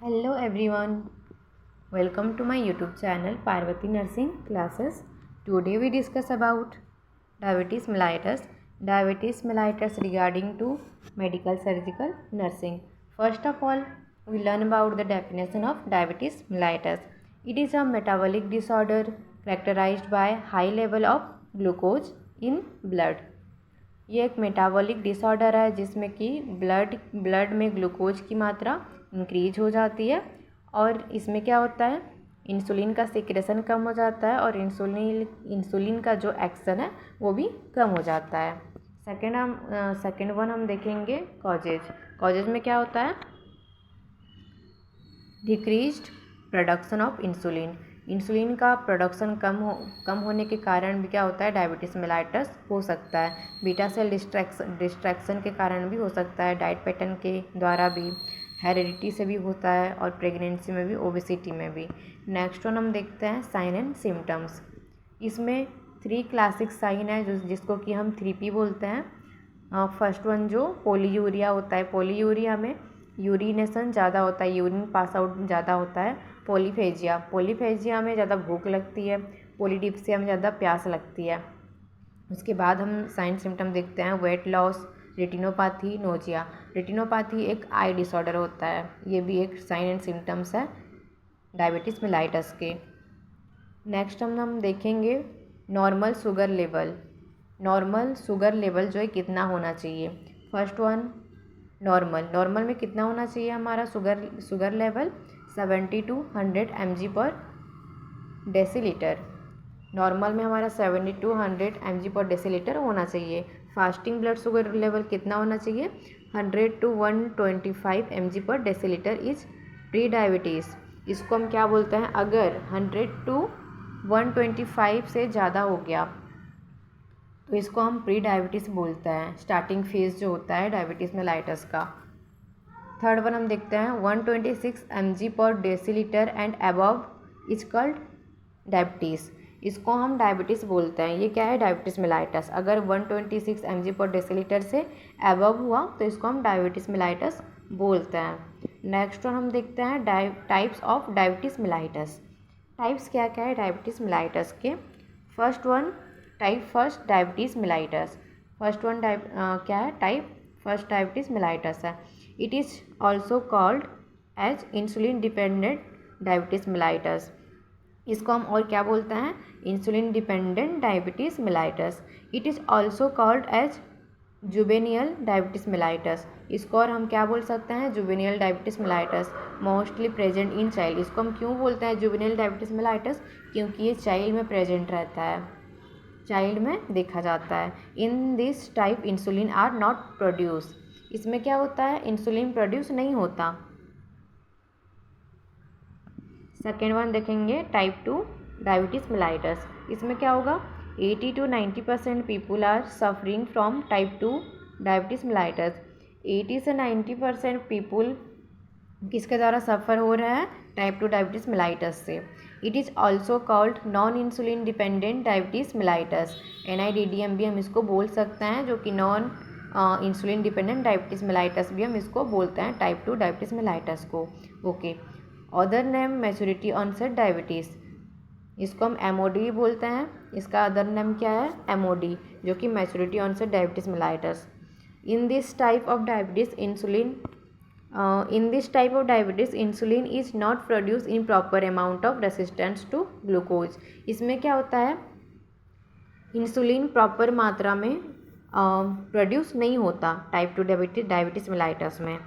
Hello everyone, welcome to my YouTube channel Parvati Nursing Classes. Today we discuss about diabetes mellitus. Diabetes mellitus regarding to medical surgical nursing. First of all, we learn about the definition of diabetes mellitus. It is a metabolic disorder characterized by high level of glucose in blood. ये एक metabolic disorder है जिसमें कि blood में glucose की मात्रा increase हो जाती है और इसमें क्या होता है, इंसुलिन का सिक्रेशन कम हो जाता है और इंसुलिन का जो एक्शन है वो भी कम हो जाता है। सेकेंड वन हम देखेंगे कॉजेज में क्या होता है, डिक्रीज्ड प्रोडक्शन ऑफ इंसुलिन का प्रोडक्शन कम होने के कारण भी क्या होता है, डायबिटीज़ मेलाइटस हो सकता है। बीटा सेल डिस्ट्रैक्शन के कारण भी हो सकता है, डाइट पैटर्न के द्वारा भी, हेरिडिटी से भी होता है और प्रेगनेंसी में भी, ओबेसिटी में भी। नेक्स्ट वन हम देखते हैं साइन एंड सिम्टम्स। इसमें 3 क्लासिक साइन है जिसको कि हम 3P बोलते हैं। फर्स्ट वन जो पोलीयूरिया होता है, पोलीयूरिया में यूरिनेशन ज़्यादा होता है, यूरिन पास आउट ज़्यादा होता है। पोलीफेजिया में ज़्यादा भूख लगती है। पोलीडिप्सिया में ज़्यादा प्यास लगती है। उसके बाद हम साइन सिम्टम देखते हैं, weight loss, retinopathy, nausea. Retinopathy एक आई डिसऑर्डर होता है, ये भी एक साइन एंड सिम्टम्स है डायबिटीज़ मेलाइटस के। नेक्स्ट हम देखेंगे नॉर्मल शुगर लेवल जो है कितना होना चाहिए। फर्स्ट वन नॉर्मल में कितना होना चाहिए हमारा शुगर लेवल 70 to 100 mg पर डेसीलीटर। नॉर्मल में हमारा 70 to 100 mg पर डेसीलीटर होना चाहिए। फास्टिंग ब्लड शुगर लेवल कितना होना चाहिए, 100 to 125 mg पर डेसीलीटर इज प्री डायबिटीज़। इसको हम क्या बोलते हैं, अगर 100 to 125 से ज़्यादा हो गया तो इसको हम प्री डायबिटीज़ बोलते हैं, स्टार्टिंग फेज जो होता है डायबिटीज़ मेलाइटस का। थर्ड वन हम देखते हैं 126 mg पर decilitre and above is called diabetes. इसको हम डायबिटीज़ बोलते हैं। ये क्या है, डायबिटीज़ मेलाइटस। अगर 126 mg पर डेसीलीटर से अबव हुआ तो इसको हम डायबिटीज़ मेलाइटस बोलते हैं। नेक्स्ट वन हम देखते हैं types of diabetes mellitus. Types क्या क्या है डायबिटीज़ मेलाइटस के। First diabetes mellitus. First one क्या है, फर्स्ट डायबिटीज़ मेलाइटस है। It is also called as insulin dependent diabetes mellitus. इसको हम और क्या बोलते हैं, insulin dependent diabetes mellitus. It is also called as juvenile diabetes mellitus. इसको और हम क्या बोल सकते हैं, juvenile diabetes mellitus. Mostly present in child. इसको हम क्यों बोलते हैं जुवेनियल डायबिटीज़ मेलाइटस, क्योंकि ये चाइल्ड में प्रेजेंट रहता है, चाइल्ड में देखा जाता है। In this type insulin are not produce. इसमें क्या होता है, इंसुलिन प्रोड्यूस नहीं होता। सेकेंड वन देखेंगे टाइप 2 डायबिटीज़ मेलाइटस। इसमें क्या होगा, 80 to 90% people are suffering from type 2 diabetes mellitus. 80 से 90% पीपुल किसके द्वारा सफ़र हो रहा है, टाइप 2 डायबिटीज़ मेलाइटस से। It is also called non insulin dependent diabetes mellitus. NIDDM भी हम इसको बोल सकते हैं, जो कि non insulin dependent diabetes mellitus भी हम इसको बोलते हैं, टाइप 2 डायबिटीज़ मेलाइटस को। Okay, other name maturity onset diabetes. इसको हम MOD बोलते हैं। इसका अदर नेम क्या है, MOD, जो कि maturity onset diabetes mellitus. In this type of diabetes insulin is not produce in proper amount of resistance to glucose. इसमें क्या होता है, इंसुलिन प्रॉपर मात्रा में प्रोड्यूस नहीं होता टाइप 2 डायबिटीज़ मेलाइटस में।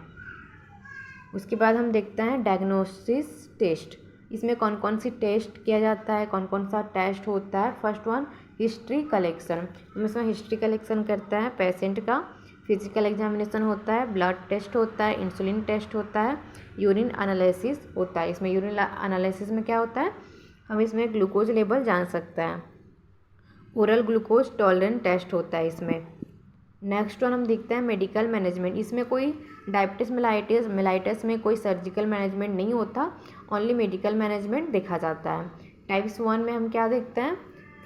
उसके बाद हम देखते हैं डायग्नोसिस टेस्ट। इसमें कौन कौन सी टेस्ट किया जाता है, कौन कौन सा टेस्ट होता है। First one history collection. हम इसमें हिस्ट्री कलेक्शन करते हैं पेशेंट का। फिजिकल एग्जामिनेशन होता है, ब्लड टेस्ट होता है, इंसुलिन टेस्ट होता है, यूरिन एनालिसिस होता है। इसमें यूरिन एनालिसिस में क्या होता है, हम इसमें ग्लूकोज लेवल जान सकते हैं। ओरल ग्लूकोज टॉलरेंस टेस्ट होता है इसमें। नेक्स्ट वन हम देखते हैं मेडिकल मैनेजमेंट। इसमें कोई डायबिटीज़ मेलाइटस में कोई सर्जिकल मैनेजमेंट नहीं होता, ओनली मेडिकल मैनेजमेंट देखा जाता है। टाइप्स 1 में हम क्या देखते हैं,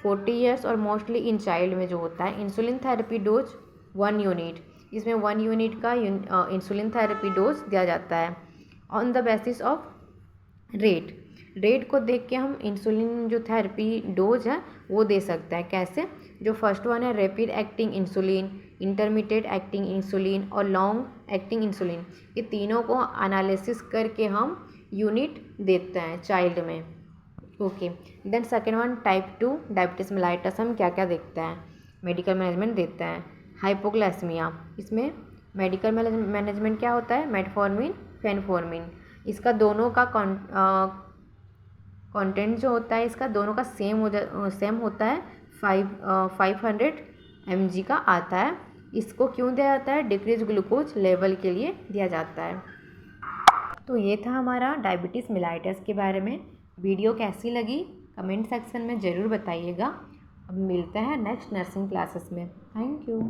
40 ईयर्स और मोस्टली इन चाइल्ड में जो होता है, इंसुलिन थेरेपी डोज 1 यूनिट। इसमें 1 यूनिट का इंसुलिन थेरेपी डोज दिया जाता है। On the basis of rate को देख के हम इंसुलिन जो थेरेपी डोज है वो दे सकते हैं। कैसे? जो फर्स्ट वन है rapid acting insulin, intermediate acting insulin और लॉन्ग एक्टिंग इंसुलिन, ये तीनों को एनालिसिस करके हम यूनिट देते हैं चाइल्ड में। Okay, then second one type 2 diabetes mellitus, हम क्या क्या देखते हैं, मेडिकल मैनेजमेंट देते हैं। हाइपोग्लाइसेमिया, इसमें मेडिकल मैनेजमेंट क्या होता है, मेटफॉर्मिन फेनफॉर्मिन, इसका दोनों का कंटेंट जो होता है इसका दोनों का सेम होता है, 500 mg का आता है। इसको क्यों दिया जाता है, डिक्रीज ग्लूकोज लेवल के लिए दिया जाता है। तो ये था हमारा डायबिटीज़ मेलाइटस के बारे में। वीडियो कैसी लगी कमेंट सेक्शन में ज़रूर बताइएगा। अब मिलते हैं नेक्स्ट नर्सिंग क्लासेस में। Thank you.